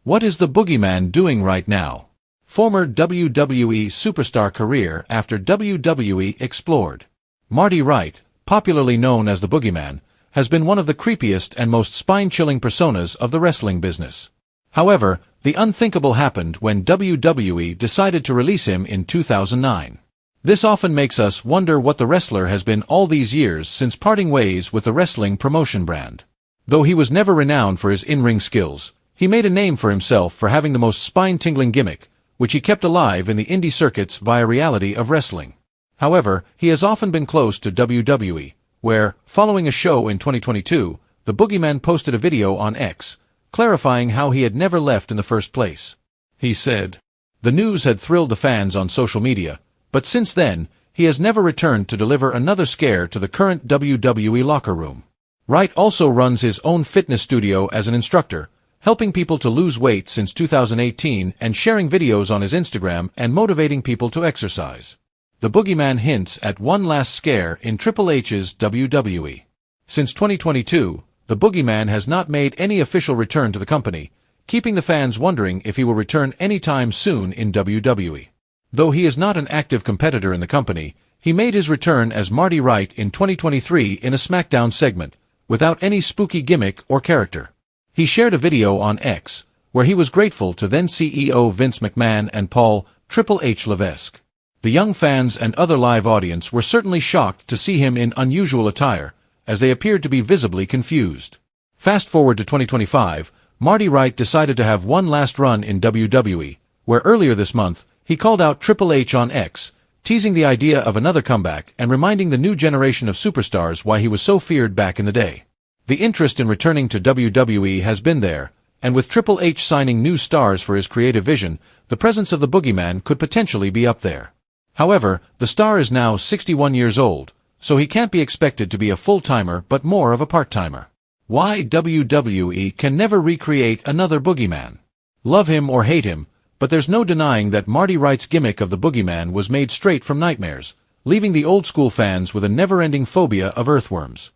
What is the Boogeyman doing right now? Former WWE superstar career after WWE explored. Marty Wright, popularly known as the Boogeyman, has been one of the creepiest and most spine-chilling personas of the wrestling business. However, the unthinkable happened when WWE decided to release him in 2009. This often makes us wonder what the wrestler has been all these years since parting ways with the wrestling promotion brand. Though he was never renowned for his in-ring skills, he made a name for himself for having the most spine-tingling gimmick, which he kept alive in the indie circuits via reality of wrestling. However, he has often been close to WWE, where, following a show in 2022, the Boogeyman posted a video on X, clarifying how he had never left in the first place. He said, "The news had thrilled the fans on social media, but since then, he has never returned to deliver another scare to the current WWE locker room." Wright also runs his own fitness studio as an instructor, helping people to lose weight since 2018 and sharing videos on his Instagram and motivating people to exercise. The Boogeyman hints at one last scare in Triple H's WWE. Since 2022, the Boogeyman has not made any official return to the company, keeping the fans wondering if he will return anytime soon in WWE. Though he is not an active competitor in the company, he made his return as Marty Wright in 2023 in a SmackDown segment, without any spooky gimmick or character. He shared a video on X, where he was grateful to then CEO Vince McMahon and Paul Triple H Levesque. The young fans and other live audience were certainly shocked to see him in unusual attire, as they appeared to be visibly confused. Fast forward to 2025, Marty Wright decided to have one last run in WWE, where earlier this month, he called out Triple H on X, teasing the idea of another comeback and reminding the new generation of superstars why he was so feared back in the day. The interest in returning to WWE has been there, and with Triple H signing new stars for his creative vision, the presence of the Boogeyman could potentially be up there. However, the star is now 61 years old, so he can't be expected to be a full-timer but more of a part-timer. Why WWE can never recreate another Boogeyman? Love him or hate him, but there's no denying that Marty Wright's gimmick of the Boogeyman was made straight from nightmares, leaving the old-school fans with a never-ending phobia of earthworms.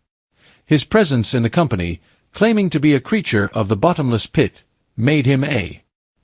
His presence in the company, claiming to be a creature of the bottomless pit, made him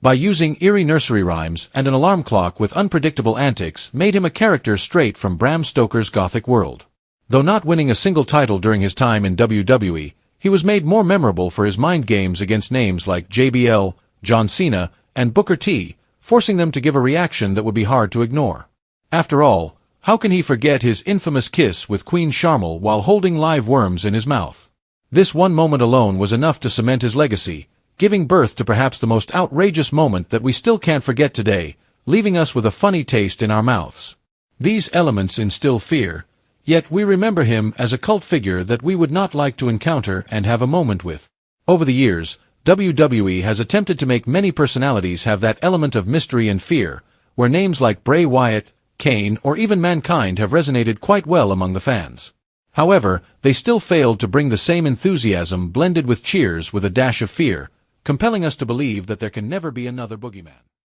by using eerie nursery rhymes and an alarm clock with unpredictable antics, made him a character straight from Bram Stoker's Gothic world. Though not winning a single title during his time in WWE, he was made more memorable for his mind games against names like JBL, John Cena, and Booker T, forcing them to give a reaction that would be hard to ignore. After all, how can he forget his infamous kiss with Queen Sharmell while holding live worms in his mouth? This one moment alone was enough to cement his legacy, giving birth to perhaps the most outrageous moment that we still can't forget today, leaving us with a funny taste in our mouths. These elements instill fear, yet we remember him as a cult figure that we would not like to encounter and have a moment with. Over the years, WWE has attempted to make many personalities have that element of mystery and fear, where names like Bray Wyatt, Kane, or even Mankind have resonated quite well among the fans. However, they still failed to bring the same enthusiasm blended with cheers with a dash of fear, compelling us to believe that there can never be another Boogeyman.